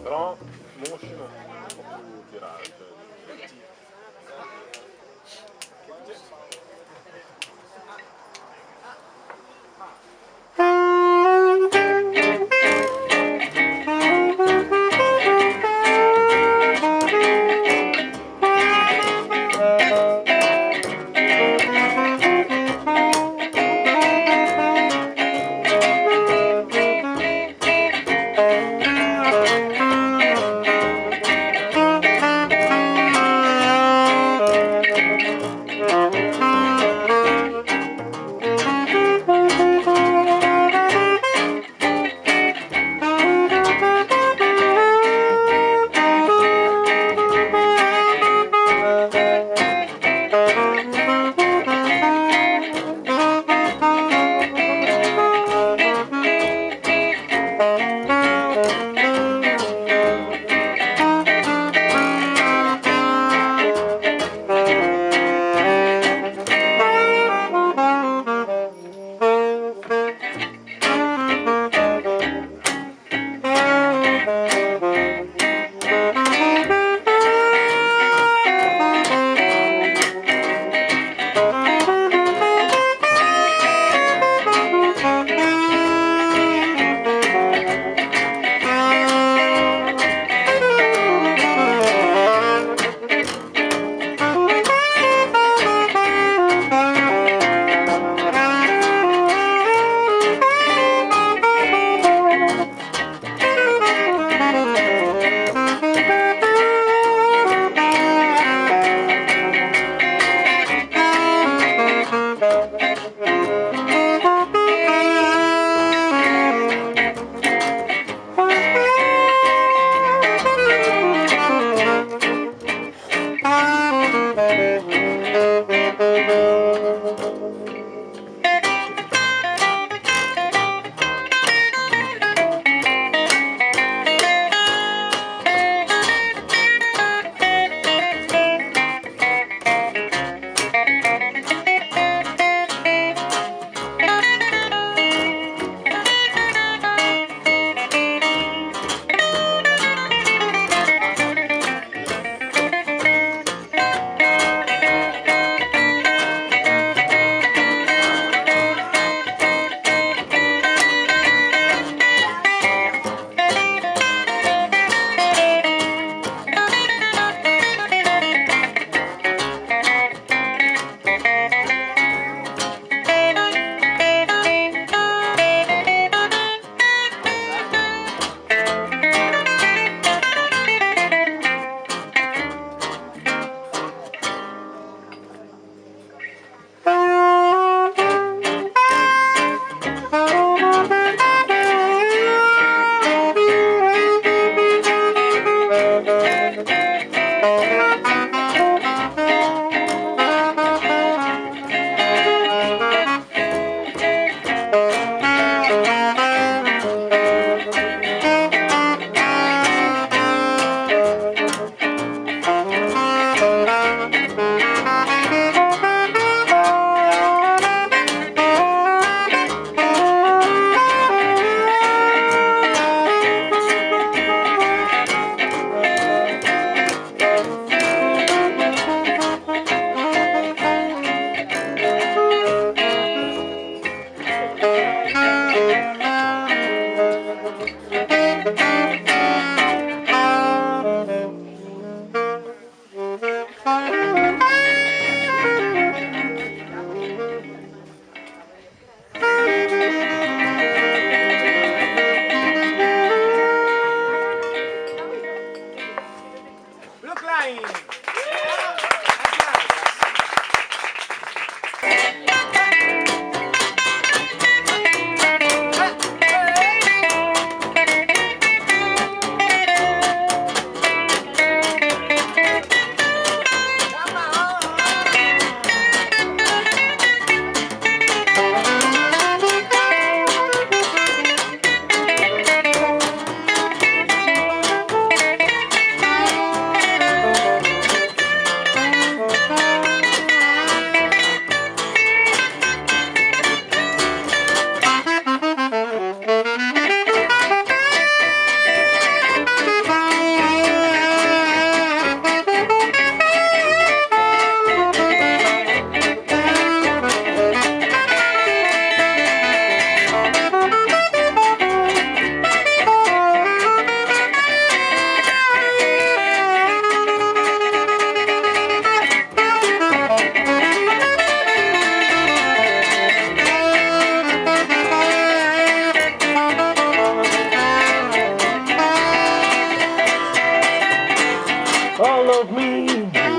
però mosci non può più tirare, cioè.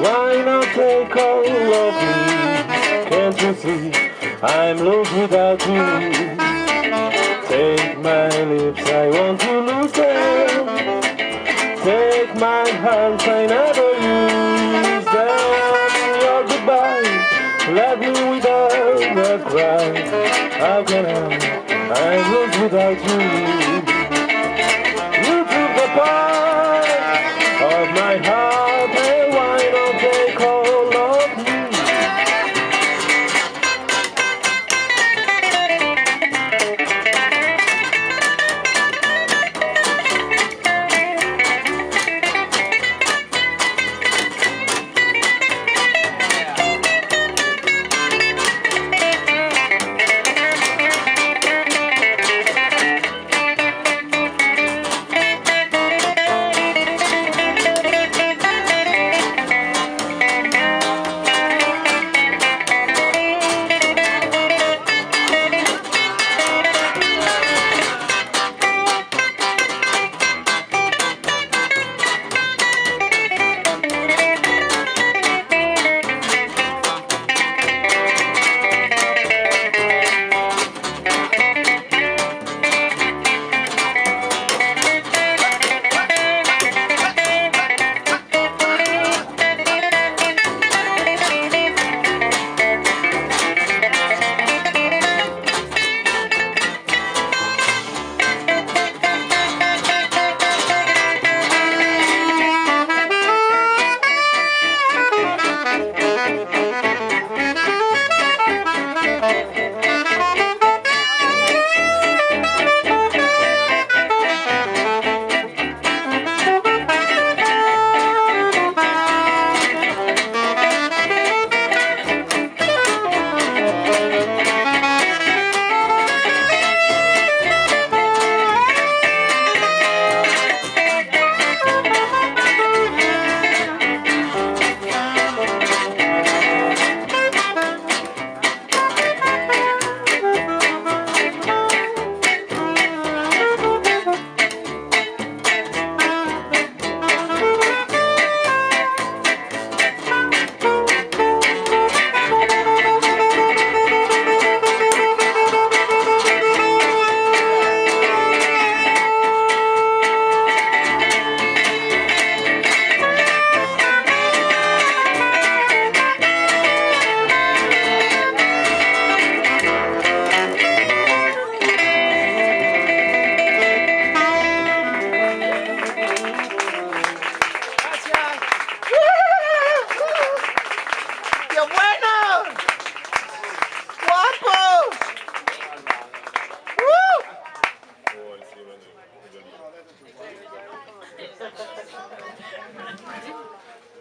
Why not take all of me? Can't you see I'm lost without you? Take my lips, I want to lose them. Take my hands, I never use them. Your goodbye left me without a cry. How can I'm lost without you. You took the part of my heart, and why not take all of me?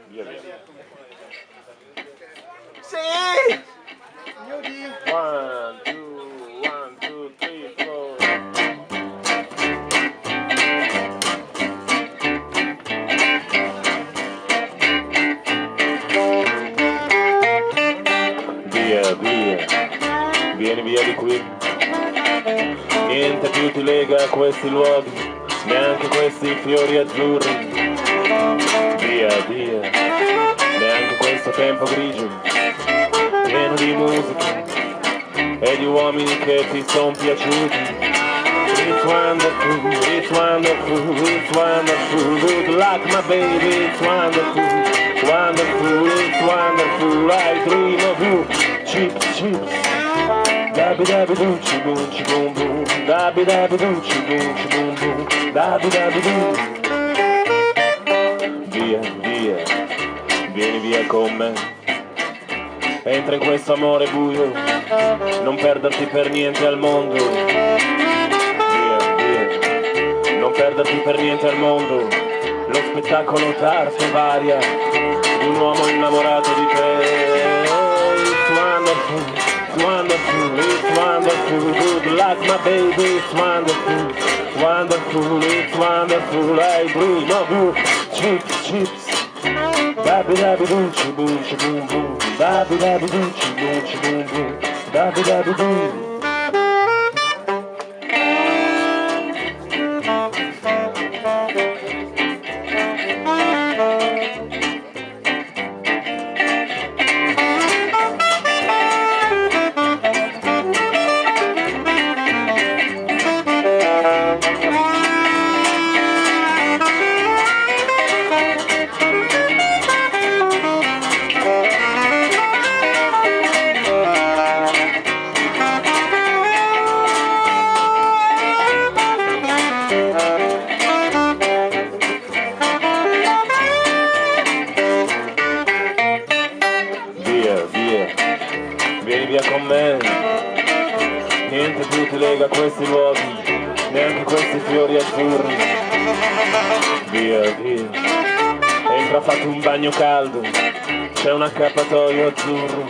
Via, via. Sì! One, two, three, four. Via, via, vieni via di qui. Niente più ti lega a questi luoghi, neanche questi fiori azzurri. Via, via, neanche questo tempo grigio, pieno di musica e di uomini che ti son piaciuti. It's wonderful, it's wonderful, it's wonderful, good luck my baby, it's wonderful, wonderful, it's wonderful, I dream of you, chips, chips, dabby dabby doo, boom, boom, boom, dabby dabby doo, boom, boom, dabby dabby doo. Via, via, vieni via con me, entra in questo amore buio, non perderti per niente al mondo. Via, via, non perderti per niente al mondo, lo spettacolo d'arte varia di un uomo innamorato di te. It's wonderful, it's wonderful, it's wonderful, good luck my baby, it's wonderful, wonderful, it's wonderful, I dream of you, chips, chips. Dabby dabby doo, boom, boom, boom. Dabby dabby doo, boom, boom. Dabby dabby doo. Via, via. Entra, fatti un bagno caldo, c'è un accappatoio azzurro,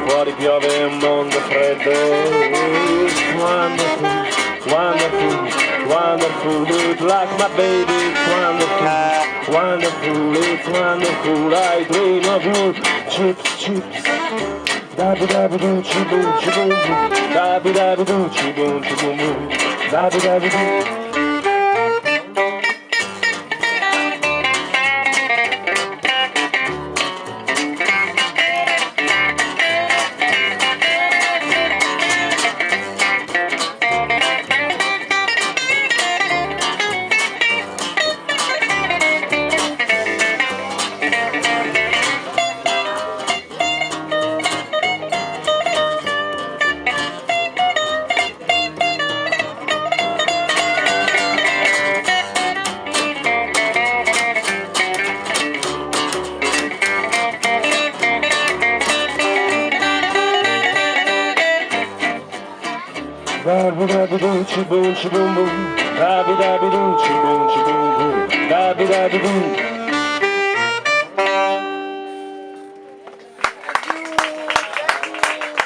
fuori piove e un mondo freddo. It's wonderful, wonderful, wonderful, it's like my baby. It's wonderful, wonderful, it's wonderful, I dream of you. Chips, chips, dabby dabby doo, chi boom, chi boom boom, dabby dabby doo, chi boom boom, dabby dabby doo. Dabby dabby doo, chi boom boom, dabby dabby doo, chi boom boom, dabby dabby doo.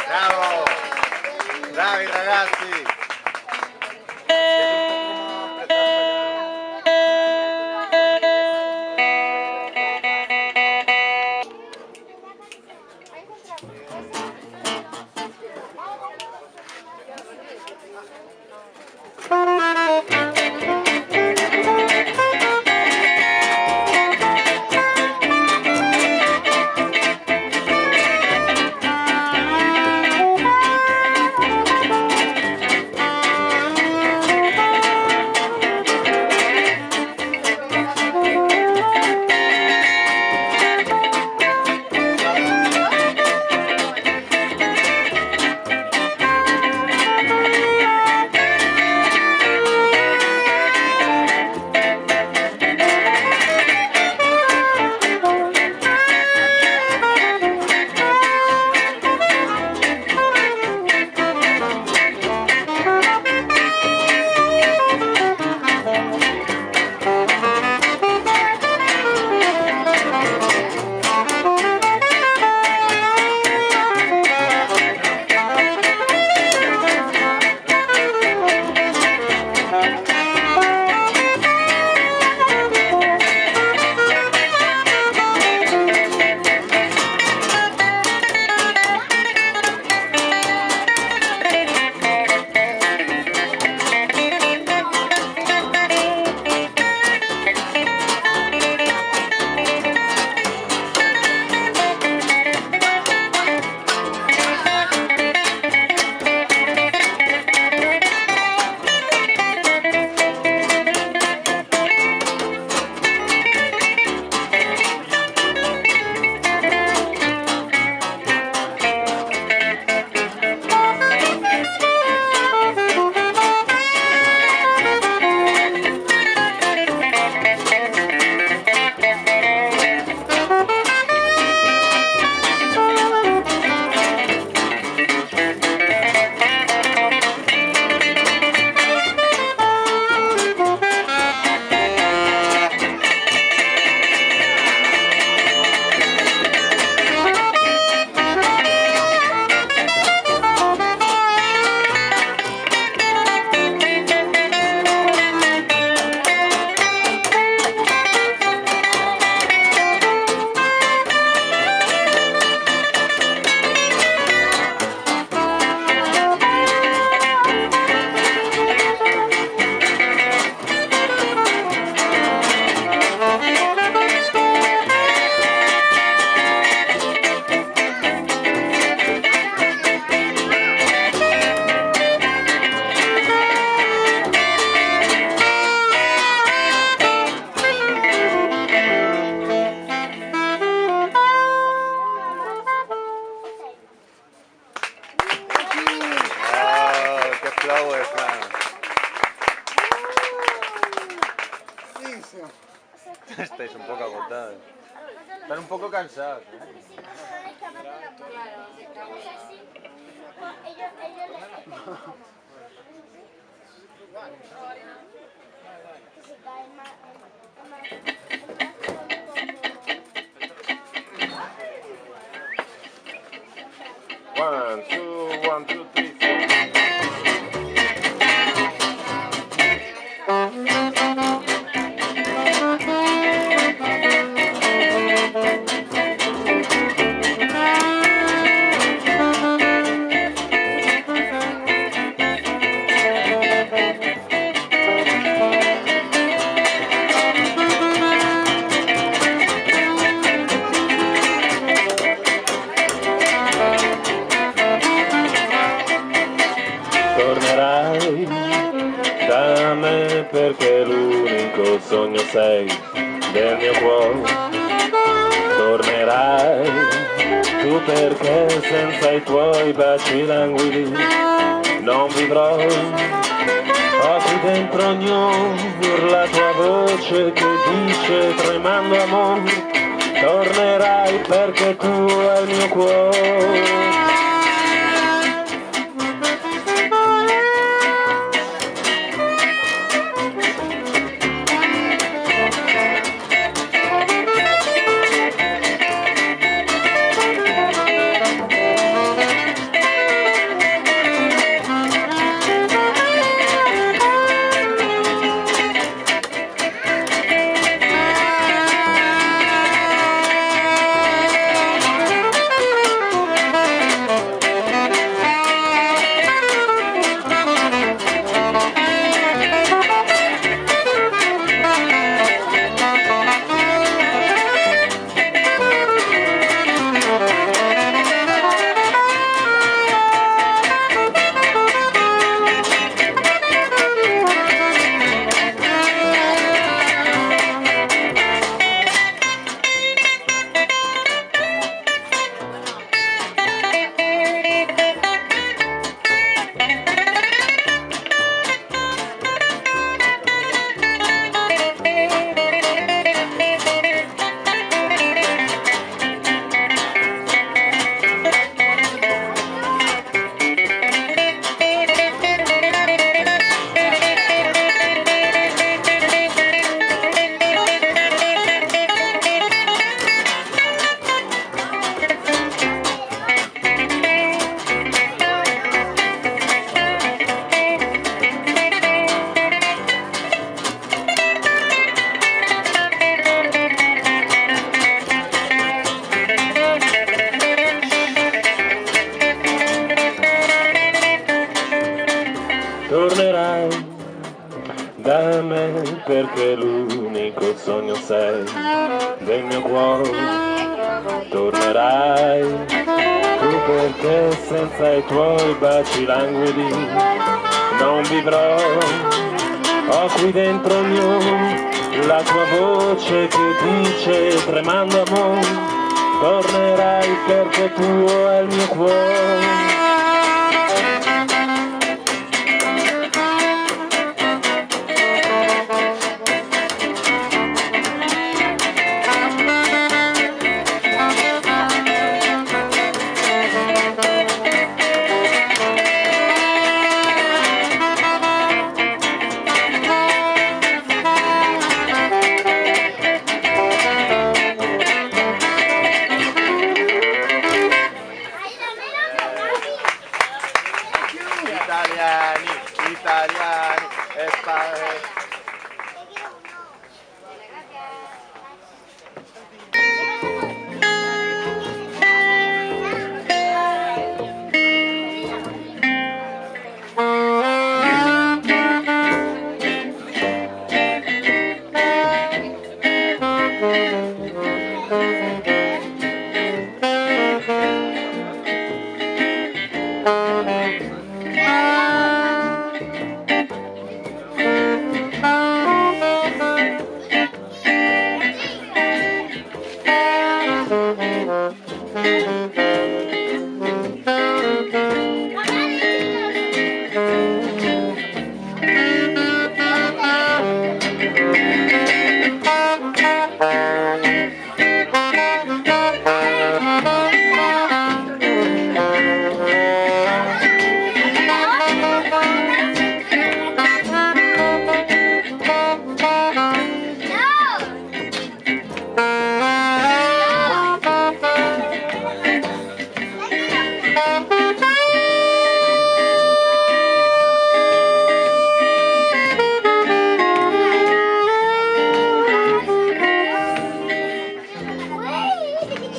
Bravo! Bravi ragazzi! Estáis un poco agotados. Están un poco cansados. Se caen sei del mio cuore. Tornerai tu perché senza i tuoi baci languidi non vivrò. Ho qui dentro ognuno la tua voce che dice tremando amore. Tornerai perché tu hai il mio cuore. Tornerai da me perché l'unico sogno sei del mio cuore. Tornerai tu perché senza i tuoi baci languidi non vivrò. Ho qui dentro ognuno la tua voce che dice tremando amore. Tornerai perché tuo è il mio cuore. Italiani,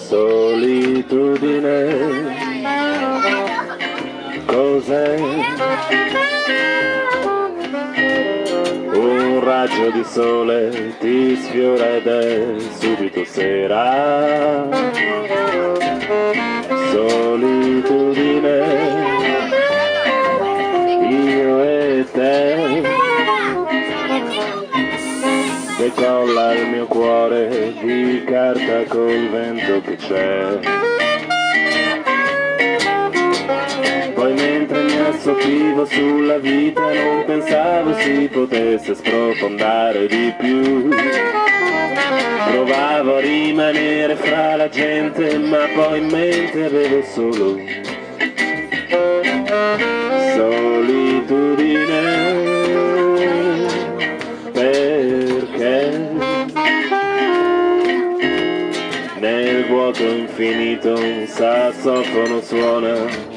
Solitudine, cos'è? Un raggio di sole ti sfiora ed è subito sera. Solitudine, io e te, che con parla il mio cuore di carta col vento che c'è. Poi mentre mi assoppivo sulla vita non pensavo si potesse sprofondare di più. Provavo a rimanere fra la gente ma poi in mente avevo solo solitudine. Perché nel vuoto infinito un sassofono suona.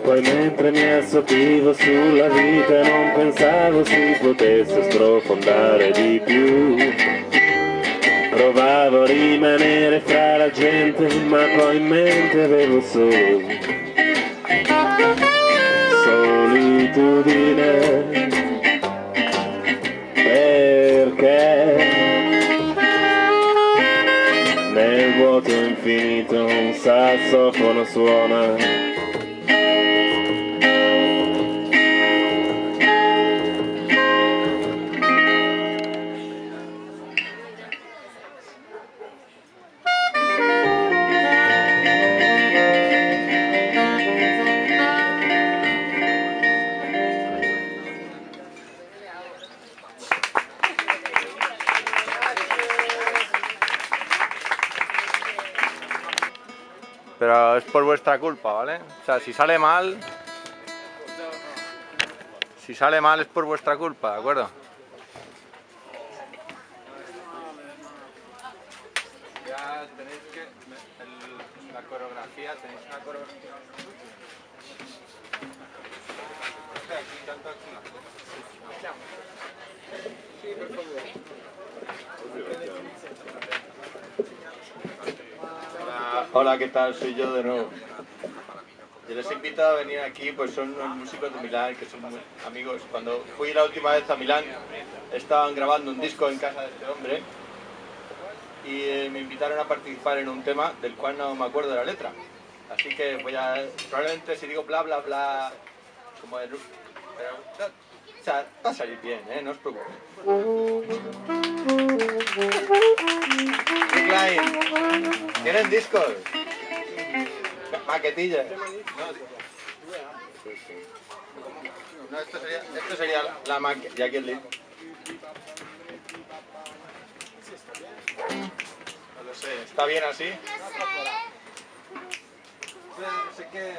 Poi mentre mi assoppivo sulla vita non pensavo si potesse sprofondare di più. Provavo a rimanere fra la gente ma poi in mente avevo solo solitudine. Perché nel vuoto infinito un sassofono suona. Pero es por vuestra culpa, ¿vale? O sea, si sale mal es por vuestra culpa, ¿de acuerdo? Ya tenéis que... la coreografía, tenéis una coreografía... Sí, por favor. Hola, ¿qué tal? Soy yo de nuevo. Yo les he invitado a venir aquí, pues son unos músicos de Milán que son muy amigos. Cuando fui la última vez a Milán, estaban grabando un disco en casa de este hombre y me invitaron a participar en un tema del cual no me acuerdo de la letra. Así que voy a... probablemente si digo bla bla bla, como de... pero, o sea, va a salir bien, no os preocupéis. Bluklein, ¿tienen discos? Maquetillas. No, esto sería la maqueta. Y aquí el link. No lo sé, ¿está bien así? No sé qué.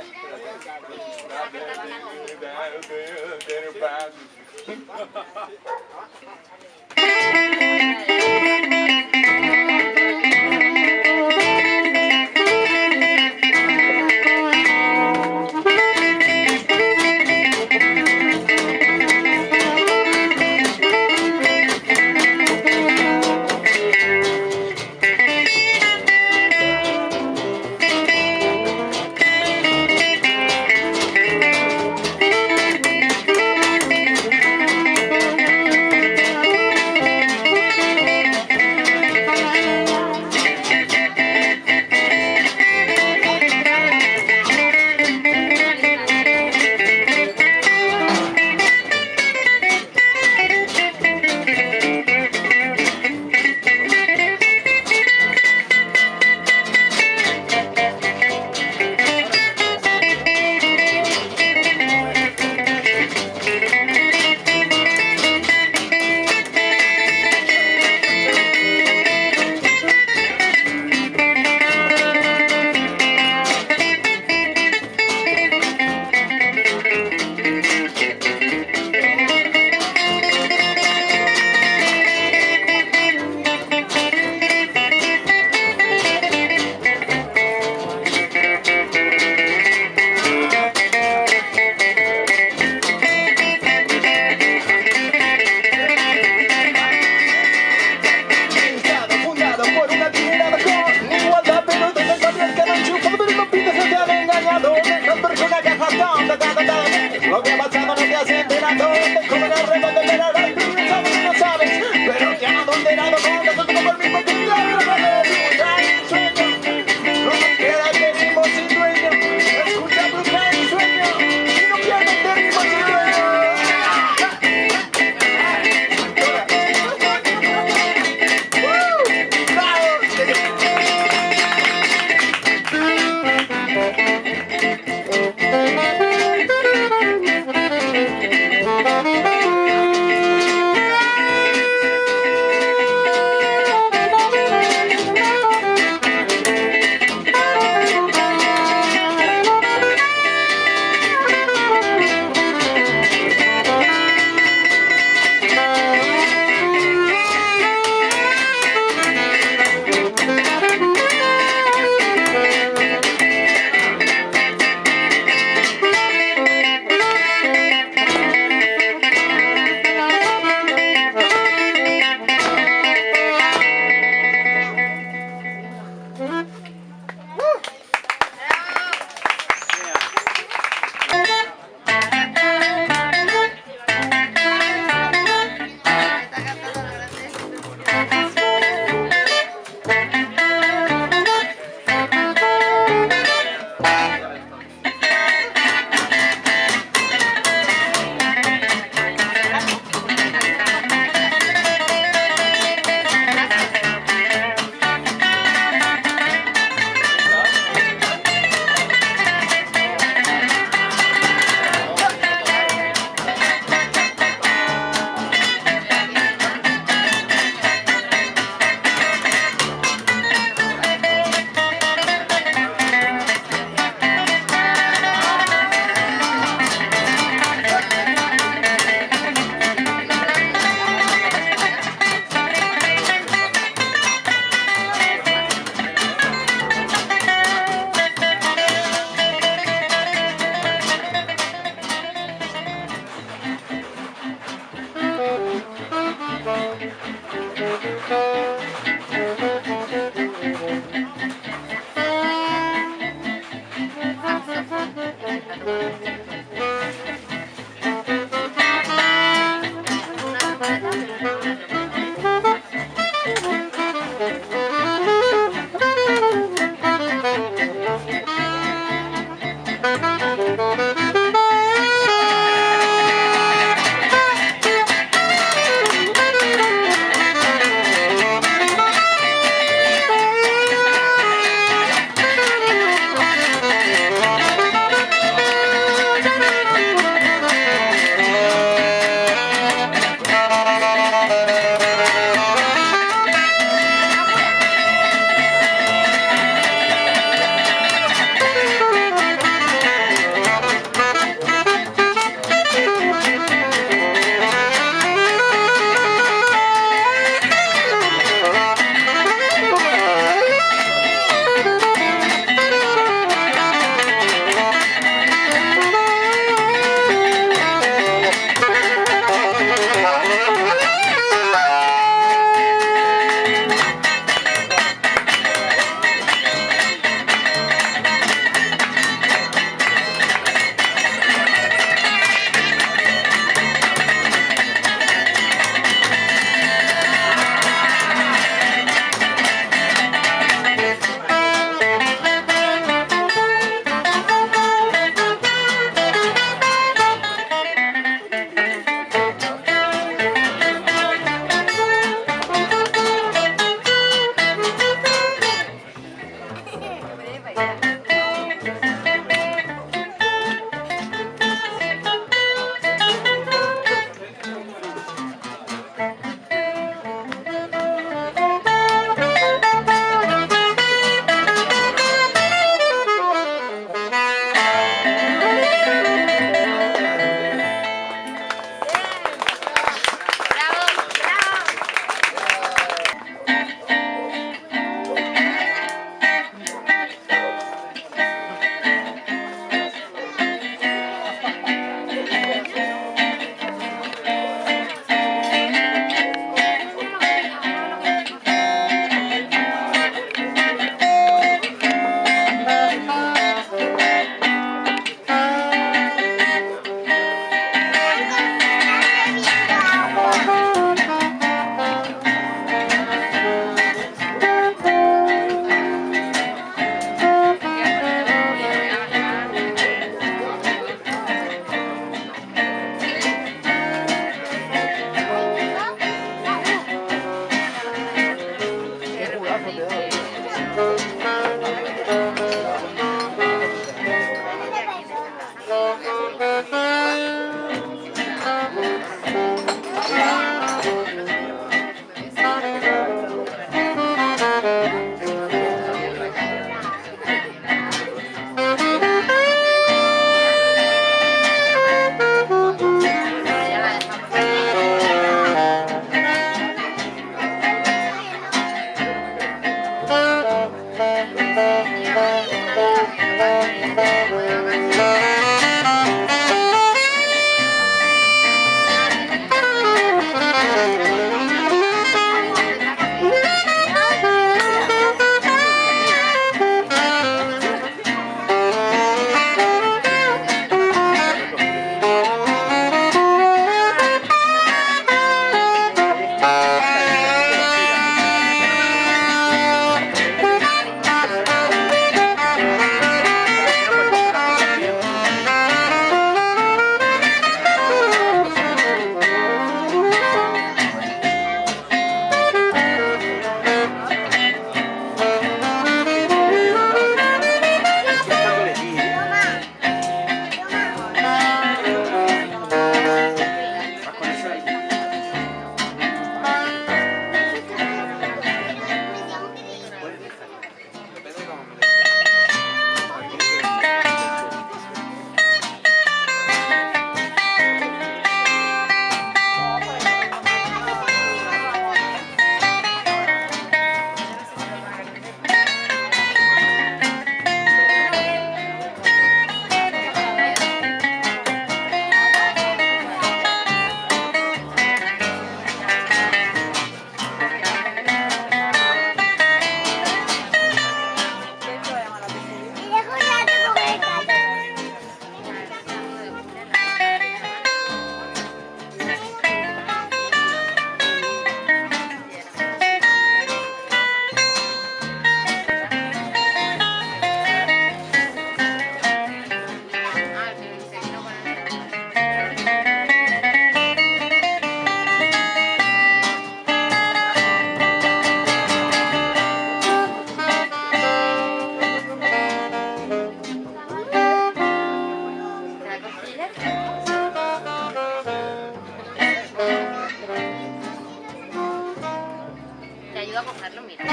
Te ayudo a cogerlo, mira.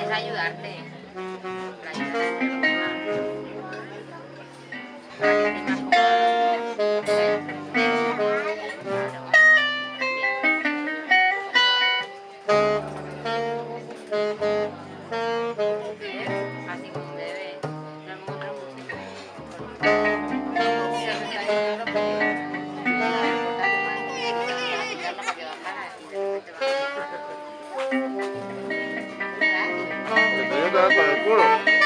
Es ayudarte. Para ayudarte. Para que estés más cómodo. Así como debe. No me encuentro mucho. Para el culo.